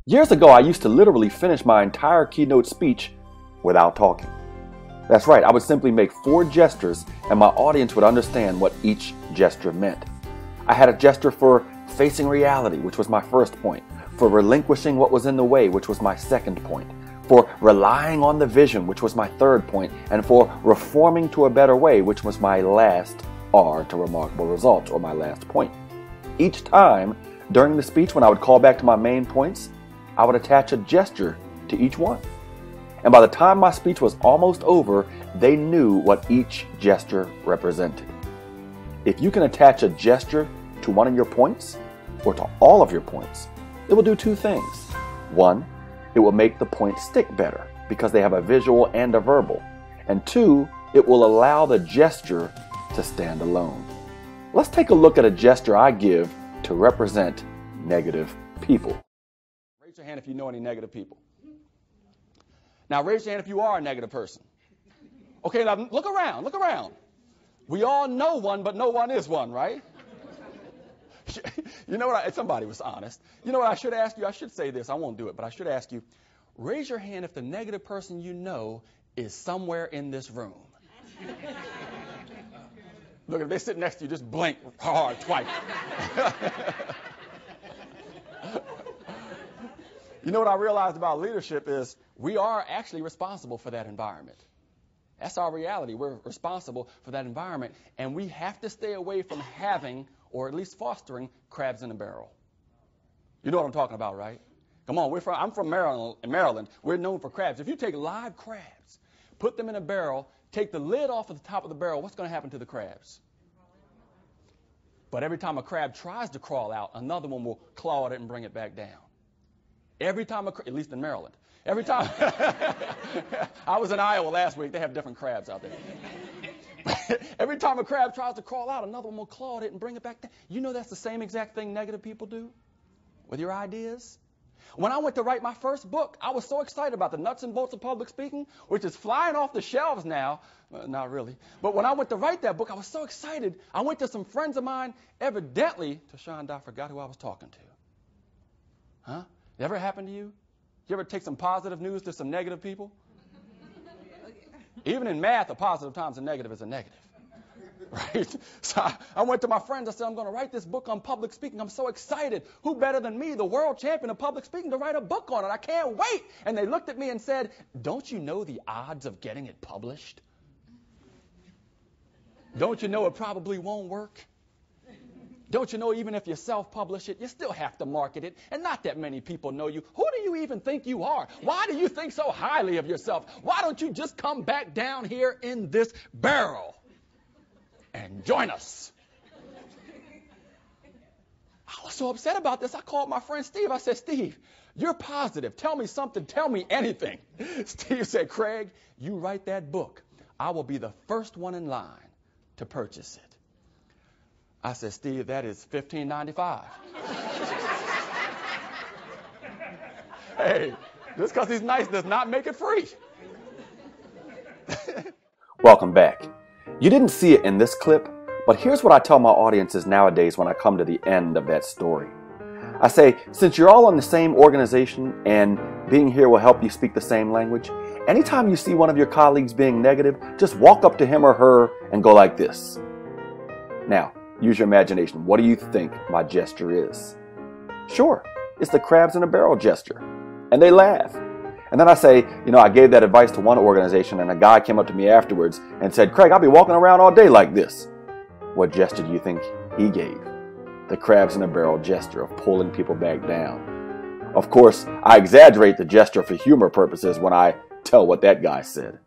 Years ago, I used to literally finish my entire keynote speech without talking. That's right, I would simply make 4 gestures and my audience would understand what each gesture meant. I had a gesture for facing reality, which was my first point, for relinquishing what was in the way, which was my second point, for relying on the vision, which was my third point, and for reforming to a better way, which was my last R to remarkable results, or my last point. Each time during the speech, when I would call back to my main points, I would attach a gesture to each one. And by the time my speech was almost over, they knew what each gesture represented. If you can attach a gesture to one of your points, or to all of your points, it will do 2 things. 1, it will make the point stick better because they have a visual and a verbal. And 2, it will allow the gesture to stand alone. Let's take a look at a gesture I give to represent negative people. Raise your hand if you know any negative people. Now raise your hand if you are a negative person. Okay, now look around, look around. We all know one, but no one is one, right? You know what, somebody was honest. You know what I should ask you? I should say this, I won't do it, but I should ask you, raise your hand if the negative person you know is somewhere in this room. Look, if they sit next to you, just blink hard twice. You know what I realized about leadership is we are actually responsible for that environment. That's our reality. We're responsible for that environment, and we have to stay away from having, or at least fostering, crabs in a barrel. You know what I'm talking about, right? Come on, I'm from Maryland. We're known for crabs. If you take live crabs, put them in a barrel, take the lid off of the top of the barrel, what's going to happen to the crabs? But every time a crab tries to crawl out, another one will claw at it and bring it back down. Every time, at least in Maryland, every time, I was in Iowa last week, they have different crabs out there. Every time a crab tries to crawl out, another one will claw at it and bring it back down. You know that's the same exact thing negative people do with your ideas? When I went to write my first book, I was so excited about the nuts and bolts of public speaking, which is flying off the shelves now. Not really. But when I went to write that book, I was so excited. I went to some friends of mine, evidently, Tashawn, I forgot who I was talking to. Huh? It ever happened to you? You ever take some positive news to some negative people? Even in math, a positive times a negative is a negative. Right? So I went to my friends. I said, I'm going to write this book on public speaking. I'm so excited. Who better than me, the world champion of public speaking, to write a book on it? I can't wait. And they looked at me and said, don't you know the odds of getting it published? Don't you know it probably won't work? Don't you know even if you self-publish it, you still have to market it, and not that many people know you. Who do you even think you are? Why do you think so highly of yourself? Why don't you just come back down here in this barrel and join us? I was so upset about this, I called my friend Steve. I said, Steve, you're positive. Tell me something. Tell me anything. Steve said, Craig, you write that book. I will be the first one in line to purchase it. I said, Steve, that is $15.95. Hey, just because he's nice does not make it free. Welcome back. You didn't see it in this clip, but here's what I tell my audiences nowadays when I come to the end of that story. I say, since you're all in the same organization and being here will help you speak the same language, anytime you see one of your colleagues being negative, just walk up to him or her and go like this. Now, use your imagination. What do you think my gesture is? Sure, it's the crabs in a barrel gesture. And they laugh. And then I say, I gave that advice to one organization and a guy came up to me afterwards and said, Craig, I'll be walking around all day like this. What gesture do you think he gave? The crabs in a barrel gesture of pulling people back down. Of course, I exaggerate the gesture for humor purposes when I tell what that guy said.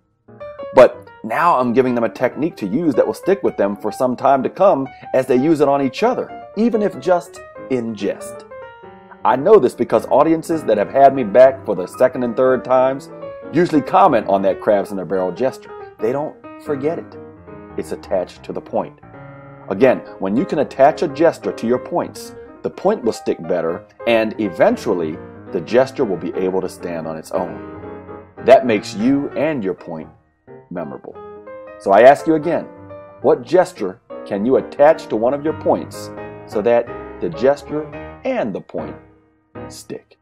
But now I'm giving them a technique to use that will stick with them for some time to come as they use it on each other, even if just in jest. I know this because audiences that have had me back for the second and third times usually comment on that crabs in a barrel gesture. They don't forget it. It's attached to the point. Again, when you can attach a gesture to your points, the point will stick better and eventually the gesture will be able to stand on its own. That makes you and your point memorable. So I ask you again, what gesture can you attach to one of your points so that the gesture and the point stick?